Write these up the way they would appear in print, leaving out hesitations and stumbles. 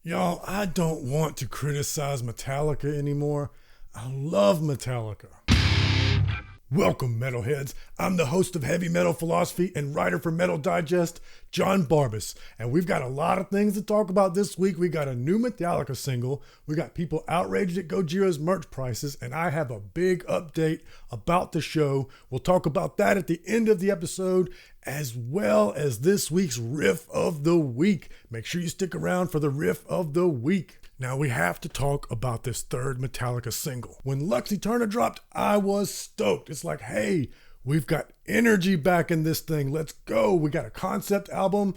Y'all, I don't want to criticize Metallica anymore. I love Metallica. Welcome, metalheads. I'm the host of Heavy Metal Philosophy and writer for Metal Digest, John Barbas. And we've got a lot of things to talk about this week. We got a new Metallica single. We got people outraged at Gojira's merch prices. And I have a big update about the show. We'll talk about that at the end of the episode, as well as this week's riff of the week. Make sure you stick around for the riff of the week. Now we have to talk about this third Metallica single. When Lux Eterna dropped, I was stoked. It's like, hey, we've got energy back in this thing. Let's go. We got a concept album.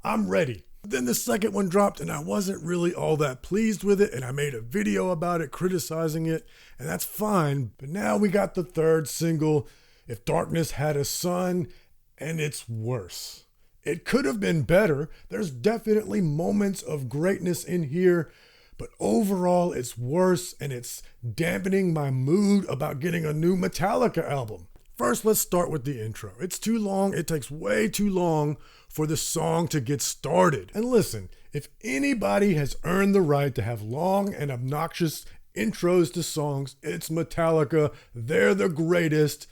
I'm ready. Then the second one dropped and I wasn't really all that pleased with it, and I made a video about it criticizing it, and that's fine. But now we got the third single, If Darkness Had a Sun, and it's worse. It could have been better. There's definitely moments of greatness in here, but overall it's worse, and it's dampening my mood about getting a new Metallica album. First, let's start with the intro. It's too long. It takes way too long for the song to get started. And listen, if anybody has earned the right to have long and obnoxious intros to songs, it's Metallica. They're the greatest.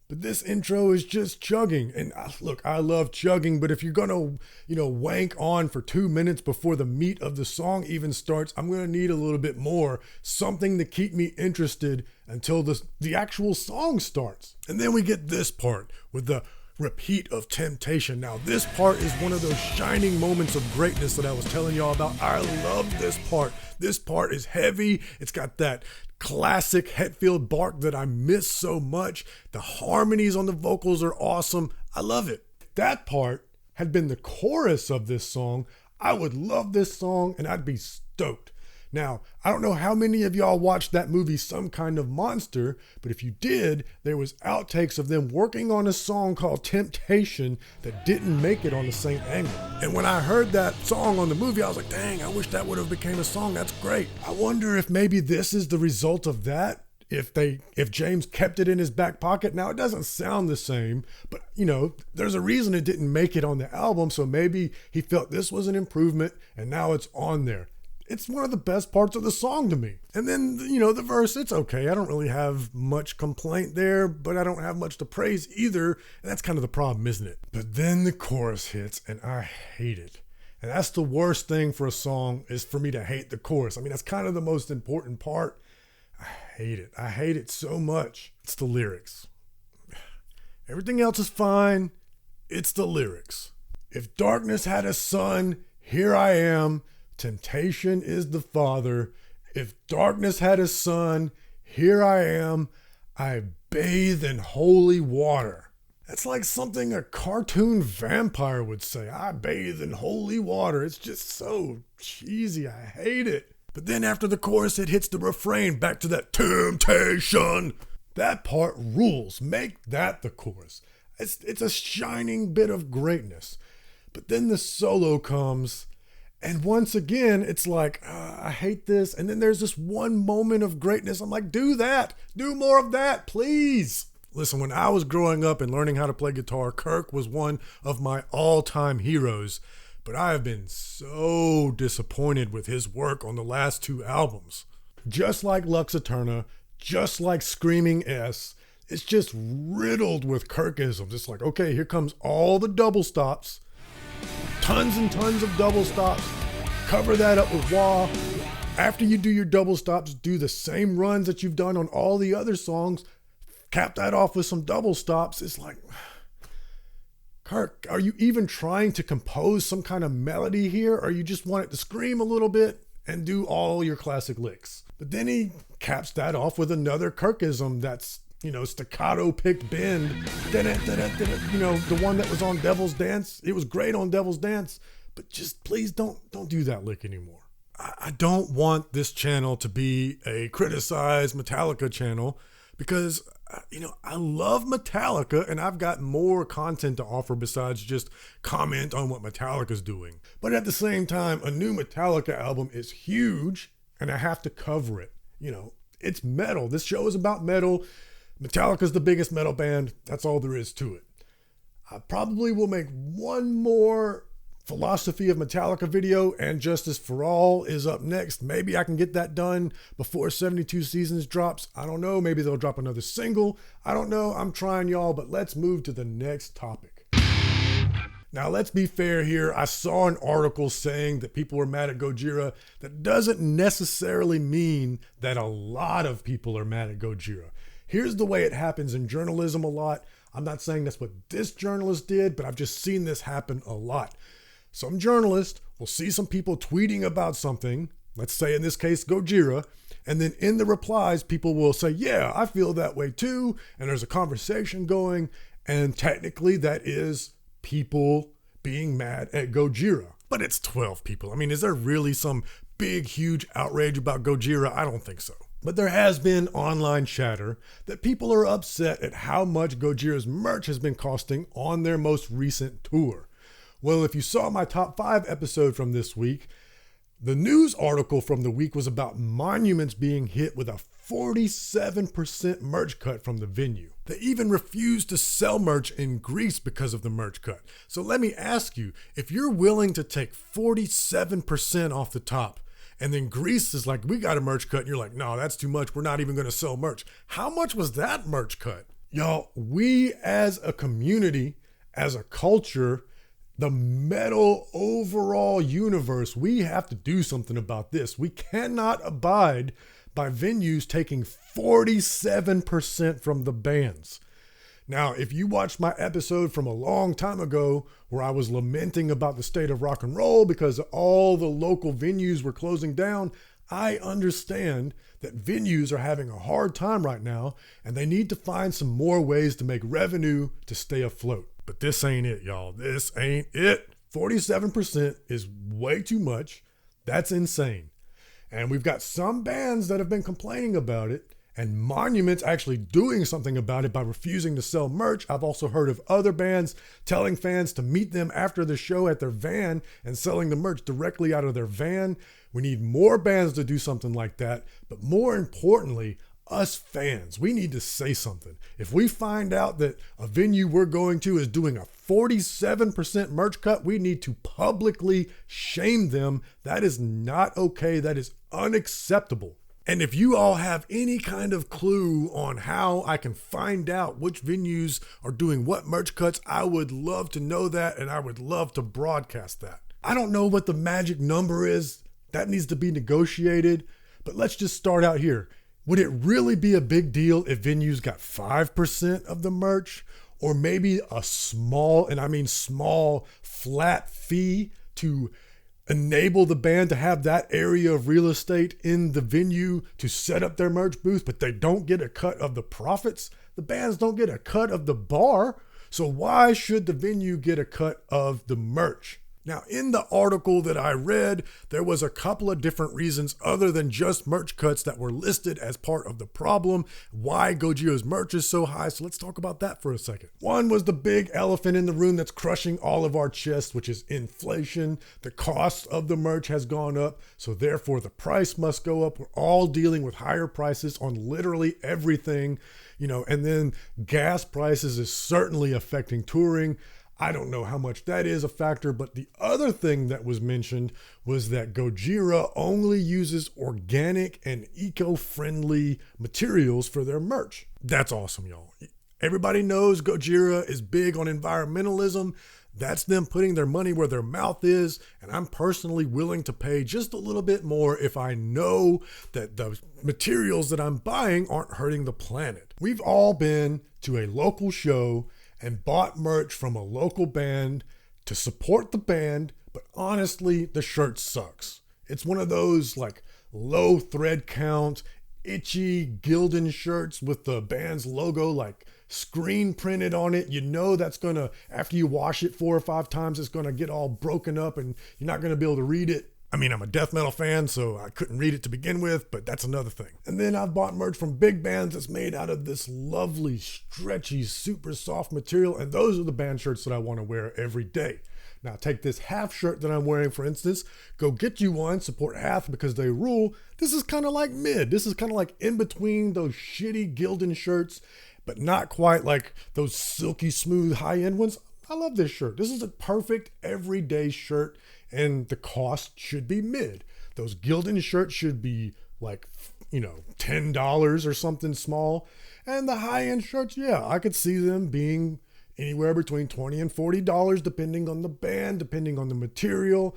But this intro is just chugging. And look, I love chugging, but if you're gonna, wank on for 2 minutes before the meat of the song even starts, I'm gonna need a little bit more, something to keep me interested until the actual song starts. And then we get this part with the repeat of Temptation. Now, this part is one of those shining moments of greatness that I was telling y'all about. I love this part. This part is heavy. It's got that classic Hetfield bark that I miss so much. The harmonies on the vocals are awesome. I love it. If that part had been the chorus of this song, I would love this song and I'd be stoked. Now, I don't know how many of y'all watched that movie Some Kind of Monster, but if you did, there was outtakes of them working on a song called Temptation that didn't make it on the St. Anger. And when I heard that song on the movie, I was like, dang, I wish that would have became a song. That's great. I wonder if maybe this is the result of that. If James kept it in his back pocket. Now, it doesn't sound the same, but there's a reason it didn't make it on the album. So maybe he felt this was an improvement and now it's on there. It's one of the best parts of the song to me. And then, the verse, it's okay. I don't really have much complaint there, but I don't have much to praise either. And that's kind of the problem, isn't it? But then the chorus hits and I hate it. And that's the worst thing for a song, is for me to hate the chorus. I mean, that's kind of the most important part. I hate it. I hate it so much. It's the lyrics. Everything else is fine. It's the lyrics. If darkness had a son, here I am. Temptation is the father. If darkness had a son, here I am. I bathe in holy water. That's like something a cartoon vampire would say. I bathe in holy water. It's just so cheesy. I hate it. But then after the chorus, it hits the refrain, back to that temptation. That part rules. Make that the chorus. It's a shining bit of greatness. But then the solo comes, and once again, it's like, I hate this. And then there's this one moment of greatness. I'm like, do that. Do more of that, please. Listen, when I was growing up and learning how to play guitar, Kirk was one of my all-time heroes. But I have been so disappointed with his work on the last two albums. Just like Lux Eterna, just like Screaming S, it's just riddled with Kirkisms. It's like, okay, here comes all the double stops. Tons and tons of double stops. Cover that up with wah. After you do your double stops, do the same runs that you've done on all the other songs. Cap that off with some double stops. It's like, Kirk, are you even trying to compose some kind of melody here? Or you just want it to scream a little bit and do all your classic licks? But then he caps that off with another Kirkism that's, staccato picked bend. The one that was on Devil's Dance. It was great on Devil's Dance, but just please don't do that lick anymore. I don't want this channel to be a criticize Metallica channel, because I love Metallica and I've got more content to offer besides just comment on what Metallica's doing. But at the same time, a new Metallica album is huge and I have to cover it. It's metal. This show is about metal. Metallica's the biggest metal band. That's all there is to it. I probably will make one more Philosophy of Metallica video and Justice for All is up next. Maybe I can get that done before 72 Seasons drops. I don't know. Maybe they'll drop another single. I don't know. I'm trying, y'all, but let's move to the next topic. Now, let's be fair here. I saw an article saying that people were mad at Gojira. That doesn't necessarily mean that a lot of people are mad at Gojira. Here's the way it happens in journalism a lot. I'm not saying that's what this journalist did, but I've just seen this happen a lot. Some journalist will see some people tweeting about something, let's say in this case Gojira, and then in the replies people will say, yeah, I feel that way too, and there's a conversation going, and technically that is people being mad at Gojira. But it's 12 people. I mean, is there really some big, huge outrage about Gojira? I don't think so. But there has been online chatter that people are upset at how much Gojira's merch has been costing on their most recent tour. Well, if you saw my top 5 episode from this week, the news article from the week was about Monuments being hit with a 47% merch cut from the venue. They even refused to sell merch in Greece because of the merch cut. So let me ask you, if you're willing to take 47% off the top, and then Greece is like, we got a merch cut, and you're like, no, that's too much, we're not even gonna sell merch. How much was that merch cut? Y'all, we as a community, as a culture, the metal overall universe, we have to do something about this. We cannot abide by venues taking 47% from the bands. Now, if you watched my episode from a long time ago where I was lamenting about the state of rock and roll because all the local venues were closing down, I understand that venues are having a hard time right now and they need to find some more ways to make revenue to stay afloat. But this ain't it, y'all. This ain't it. 47% is way too much. That's insane. And we've got some bands that have been complaining about it, and Monuments actually doing something about it by refusing to sell merch. I've also heard of other bands telling fans to meet them after the show at their van and selling the merch directly out of their van. We need more bands to do something like that. But more importantly, us fans, we need to say something. If we find out that a venue we're going to is doing a 47% merch cut, we need to publicly shame them. That is not okay. That is unacceptable. And if you all have any kind of clue on how I can find out which venues are doing what merch cuts, I would love to know that, and I would love to broadcast that. I don't know what the magic number is. That needs to be negotiated. But let's just start out here. Would it really be a big deal if venues got 5% of the merch? Or maybe a small, and I mean small, flat fee to enable the band to have that area of real estate in the venue to set up their merch booth, but they don't get a cut of the profits? The bands don't get a cut of the bar. So why should the venue get a cut of the merch? Now, in the article that I read, there was a couple of different reasons other than just merch cuts that were listed as part of the problem, why Gojira's merch is so high. So let's talk about that for a second. One was the big elephant in the room that's crushing all of our chests, which is inflation. The cost of the merch has gone up, so therefore the price must go up. We're all dealing with higher prices on literally everything, and then gas prices is certainly affecting touring. I don't know how much that is a factor, but the other thing that was mentioned was that Gojira only uses organic and eco-friendly materials for their merch. That's awesome, y'all. Everybody knows Gojira is big on environmentalism. That's them putting their money where their mouth is, and I'm personally willing to pay just a little bit more if I know that the materials that I'm buying aren't hurting the planet. We've all been to a local show and bought merch from a local band to support the band, but honestly, the shirt sucks. It's one of those like low thread count, itchy Gildan shirts with the band's logo like screen printed on it. That's gonna, after you wash it 4 or 5 times, it's gonna get all broken up and you're not gonna be able to read it. I mean, I'm a death metal fan, so I couldn't read it to begin with, but that's another thing. And then I've bought merch from big bands that's made out of this lovely, stretchy, super soft material, and those are the band shirts that I want to wear every day. Now, take this Half shirt that I'm wearing, for instance. Go get you one, support Half because they rule. This is kind of like mid. This is kind of like in between those shitty Gildan shirts, but not quite like those silky smooth high-end ones. I love this shirt. This is a perfect everyday shirt, and the cost should be mid. Those Gildan shirts should be like, $10 or something small. And the high-end shirts, yeah, I could see them being anywhere between $20 and $40, depending on the band, depending on the material.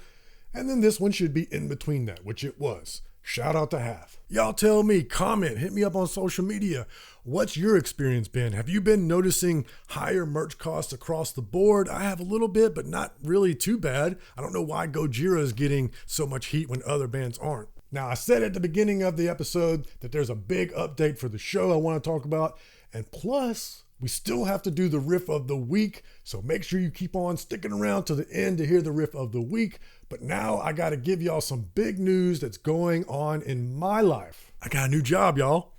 And then this one should be in between that, which it was. Shout out to Half. Y'all tell me, comment, hit me up on social media. What's your experience been? Have you been noticing higher merch costs across the board? I have a little bit, but not really too bad. I don't know why Gojira is getting so much heat when other bands aren't. Now, I said at the beginning of the episode that there's a big update for the show I want to talk about. And plus, we still have to do the riff of the week. So make sure you keep on sticking around to the end to hear the riff of the week. But now I got to give y'all some big news that's going on in my life. I got a new job, y'all.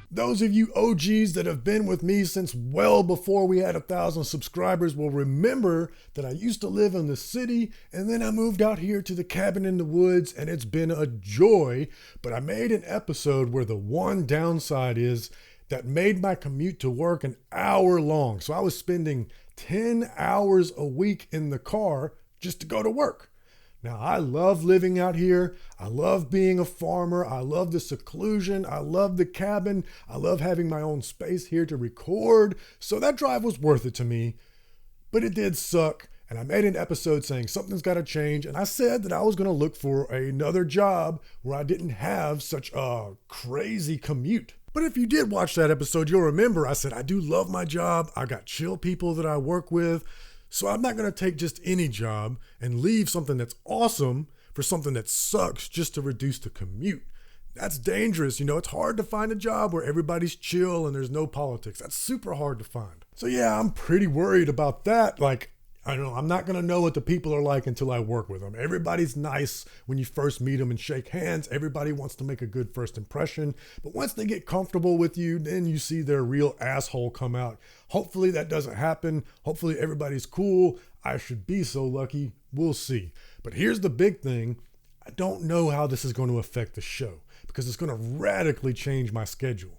Those of you OGs that have been with me since well before we had 1,000 subscribers will remember that I used to live in the city and then I moved out here to the cabin in the woods, and it's been a joy. But I made an episode where the one downside is that made my commute to work an hour long. So I was spending 10 hours a week in the car just to go to work. Now, I love living out here. I love being a farmer. I love the seclusion. I love the cabin. I love having my own space here to record. So that drive was worth it to me, but it did suck. And I made an episode saying something's got to change. And I said that I was going to look for another job where I didn't have such a crazy commute. But if you did watch that episode, you'll remember I said I do love my job. I got chill people that I work with. So I'm not going to take just any job and leave something that's awesome for something that sucks just to reduce the commute. That's dangerous. It's hard to find a job where everybody's chill and there's no politics. That's super hard to find. So yeah, I'm pretty worried about that. I don't know, I'm not going to know what the people are like until I work with them. Everybody's nice when you first meet them and shake hands. Everybody wants to make a good first impression. But once they get comfortable with you, then you see their real asshole come out. Hopefully that doesn't happen. Hopefully everybody's cool. I should be so lucky. We'll see. But here's the big thing. I don't know how this is going to affect the show because it's going to radically change my schedule.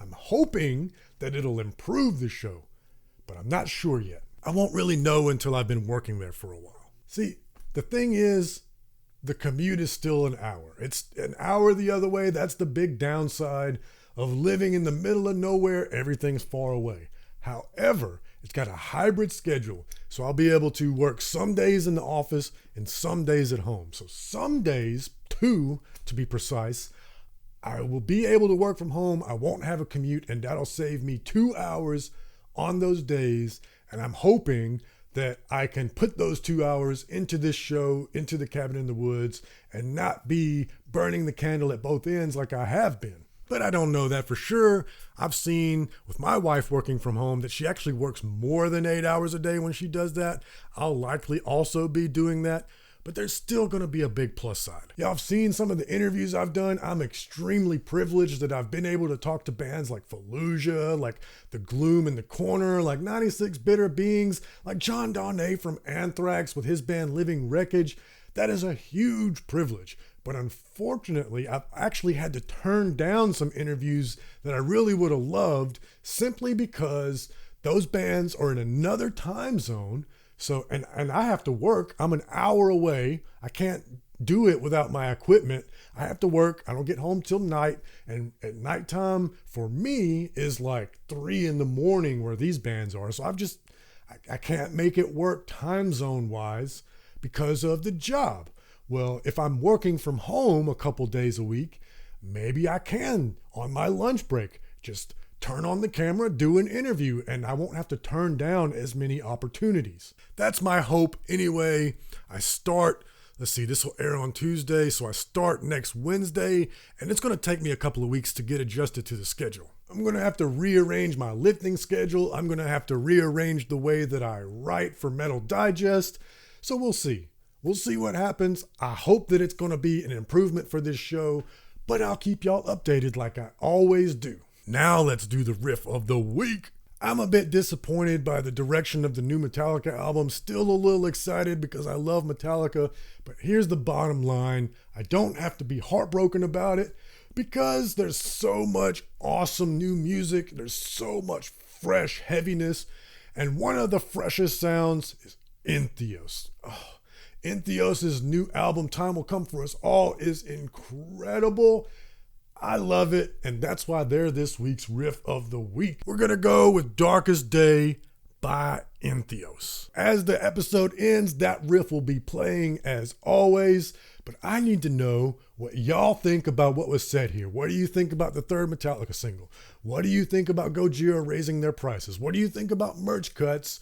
I'm hoping that it'll improve the show, but I'm not sure yet. I won't really know until I've been working there for a while. See, the thing is, the commute is still an hour. It's an hour the other way. That's the big downside of living in the middle of nowhere. Everything's far away. However, it's got a hybrid schedule. So I'll be able to work some days in the office and some days at home. So some days, 2 to be precise, I will be able to work from home. I won't have a commute, and that'll save me 2 hours on those days. And I'm hoping that I can put those 2 hours into this show, into the cabin in the woods, and not be burning the candle at both ends like I have been. But I don't know that for sure. I've seen with my wife working from home that she actually works more than 8 hours a day when she does that. I'll likely also be doing that. But there's still going to be a big plus side. Y'all have seen some of the interviews I've done. I'm extremely privileged that I've been able to talk to bands like Fallujah, like The Gloom in the Corner, like 96 Bitter Beings, like John Donne from Anthrax with his band Living Wreckage. That is a huge privilege. But unfortunately, I've actually had to turn down some interviews that I really would have loved simply because those bands are in another time zone. So, and I have to work. I'm an hour away. I can't do it without my equipment. I have to work. I don't get home till night. And at nighttime for me is like 3 a.m. where these bands are. So I can't make it work time zone wise because of the job. Well, if I'm working from home a couple days a week, maybe I can on my lunch break just turn on the camera, do an interview, and I won't have to turn down as many opportunities. That's my hope anyway. This will air on Tuesday, so I start next Wednesday, and it's going to take me a couple of weeks to get adjusted to the schedule. I'm going to have to rearrange my lifting schedule. I'm going to have to rearrange the way that I write for Metal Digest. So we'll see. We'll see what happens. I hope that it's going to be an improvement for this show, but I'll keep y'all updated like I always do. Now let's do the riff of the week. I'm a bit disappointed by the direction of the new Metallica album. Still a little excited because I love Metallica. But here's the bottom line. I don't have to be heartbroken about it because there's so much awesome new music. There's so much fresh heaviness. And one of the freshest sounds is Entheos. Oh, Entheos' new album, Time Will Come For Us All, is incredible. I love it, and that's why they're this week's riff of the week. We're gonna go with Darkest Day by Entheos. As the episode ends, that riff will be playing as always, but I need to know what y'all think about what was said here. What do you think about the third Metallica single? What do you think about Gojira raising their prices? What do you think about merch cuts?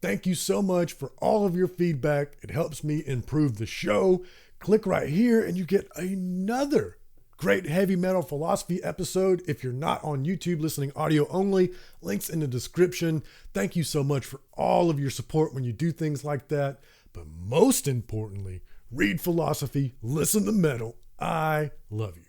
Thank you so much for all of your feedback. It helps me improve the show. Click right here and you get another great Heavy Metal Philosophy episode. If you're not on YouTube listening audio only, links in the description. Thank you so much for all of your support when you do things like that. But most importantly, read philosophy, listen to metal. I love you.